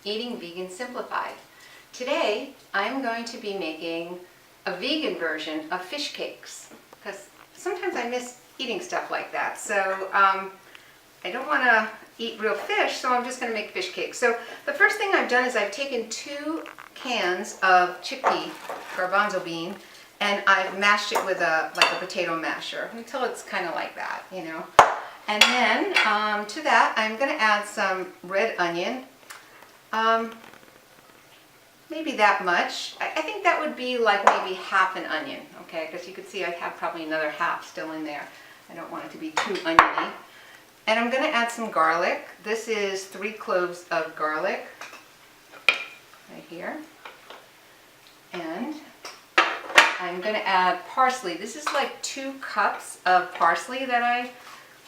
Eating Vegan Simplified. Today I'm going to be making a vegan version of fish cakes because sometimes I miss eating stuff like that. So I don't want to eat real fish, so I'm just going to make fish cakes. So the first thing I've done is I've taken 2 cans of chickpea garbanzo bean and I've mashed it with a potato masher until it's kind of like that, you know. And then to that I'm going to add some red onion. Maybe that much. I think that would be like maybe half an onion, okay? Because you can see I have probably another half still in there. I don't want it to be too oniony. And I'm going to add some garlic. This is 3 cloves of garlic right here. And I'm going to add parsley. This is like 2 cups of parsley that I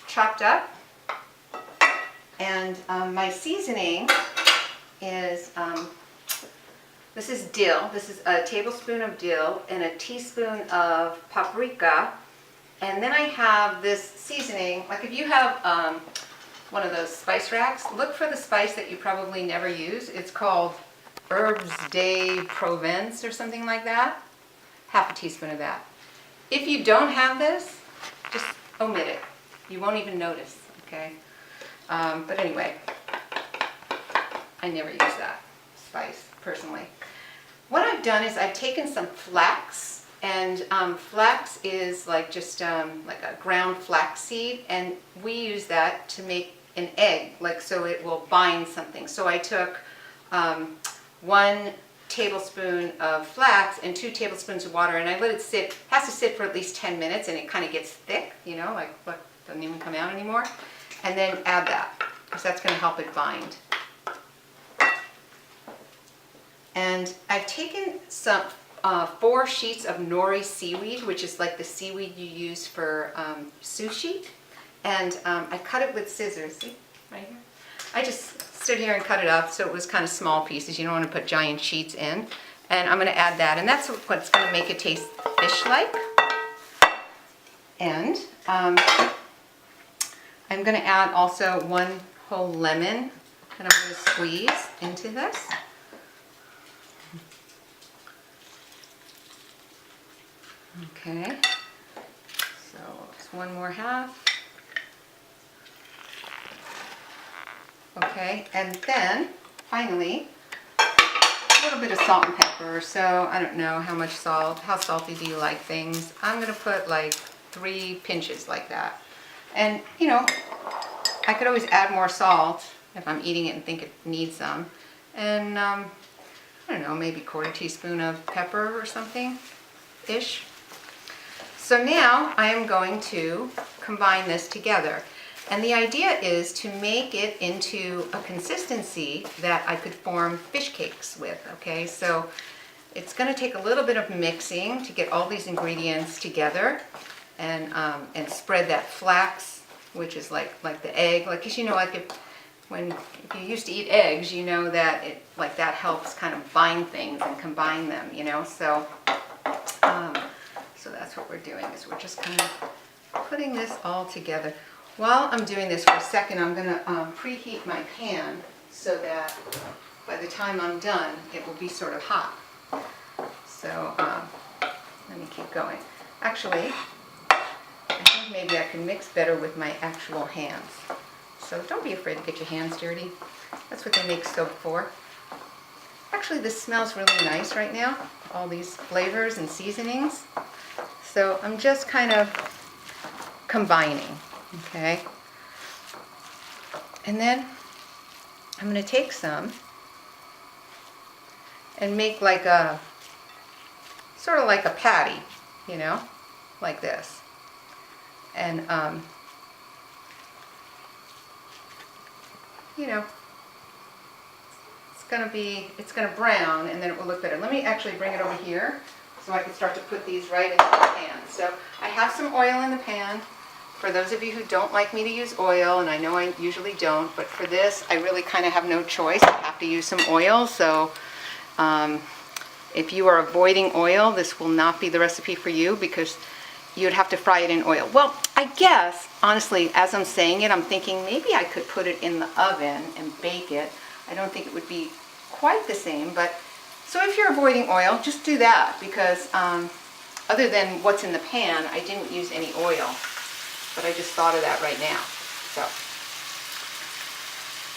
chopped up. And my seasoning is, this is dill. This is a tablespoon of dill and a teaspoon of paprika. And then I have this seasoning, like if you have one of those spice racks, look for the spice that you probably never use. It's called Herbes de Provence or something like that. Half a teaspoon of that. If you don't have this, just omit it. You won't even notice, okay? But anyway, I never use that spice personally. What I've done is I've taken some flax, and flax is like just like a ground flax seed, and we use that to make an egg, like so it will bind something. So I took 1 tablespoon of flax and 2 tablespoons of water, and I let it sit. It has to sit for at least 10 minutes, and it kind of gets thick, you know, like what doesn't even come out anymore. And then add that, because that's going to help it bind. And I've taken some 4 sheets of nori seaweed, which is like the seaweed you use for sushi. And I cut it with scissors. See, right here? I just stood here and cut it up so it was kind of small pieces. You don't want to put giant sheets in. And I'm going to add that. And that's what's going to make it taste fish-like. And I'm going to add also 1 whole lemon that I'm going to squeeze into this. Okay, so just 1 more half. Okay, and then finally a little bit of salt and pepper. So I don't know how much salt, how salty do you like things? I'm going to put like 3 pinches like that. And you know, I could always add more salt if I'm eating it and think it needs some. And I don't know, maybe 1/4 teaspoon of pepper or something ish. So now I am going to combine this together. And the idea is to make it into a consistency that I could form fish cakes with, okay? So it's going to take a little bit of mixing to get all these ingredients together and spread that flax, which is like the egg. Like, 'cause you know, like if you used to eat eggs, you know that it like that helps kind of bind things and combine them, you know? So that's what we're doing, is we're just kind of putting this all together. While I'm doing this for a second, I'm going to preheat my pan so that by the time I'm done, it will be sort of hot. So let me keep going. Actually, I think maybe I can mix better with my actual hands. So don't be afraid to get your hands dirty. That's what they make soap for. Actually, this smells really nice right now, all these flavors and seasonings. So I'm just kind of combining, okay? And then I'm going to take some and make like a, sort of like a patty, you know, like this. And, you know, it's going to brown and then it will look better. Let me actually bring it over here so I can start to put these right into the pan. So I have some oil in the pan. For those of you who don't like me to use oil, and I know I usually don't, but for this I really kind of have no choice. I have to use some oil. So if you are avoiding oil, this will not be the recipe for you because you'd have to fry it in oil. Well, I guess, honestly, as I'm saying it, I'm thinking maybe I could put it in the oven and bake it. I don't think it would be quite the same, but so if you're avoiding oil, just do that, because other than what's in the pan, I didn't use any oil, but I just thought of that right now. So,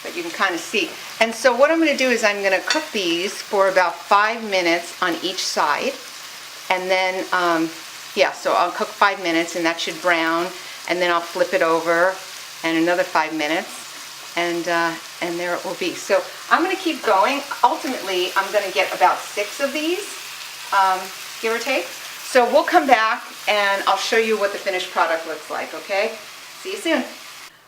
but you can kind of see. And so what I'm going to do is I'm going to cook these for about 5 minutes on each side, and then yeah, so I'll cook 5 minutes, and that should brown, and then I'll flip it over, and another 5 minutes, and there it will be. So I'm going to keep going. Ultimately, I'm going to get about 6 of these, give or take. So we'll come back, and I'll show you what the finished product looks like, okay? See you soon.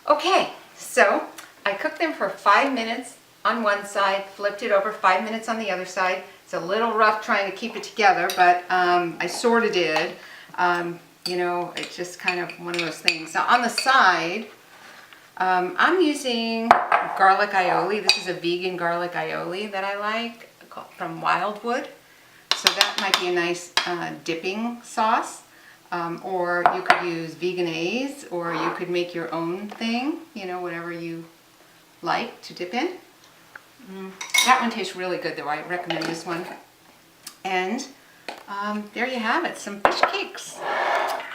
Okay, so I cooked them for 5 minutes on one side, flipped it over, 5 minutes on the other side. It's a little rough trying to keep it together, but I sort of did. You know, it's just kind of one of those things. Now on the side, I'm using garlic aioli. This is a vegan garlic aioli that I like, from Wildwood. So that might be a nice dipping sauce. Or you could use Veganaise, or you could make your own thing, you know, whatever you like to dip in. That one tastes really good though. I recommend this one. And there you have it, some fish cakes.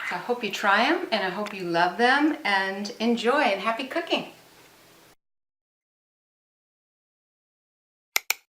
So I hope you try them, and I hope you love them, and enjoy, and happy cooking.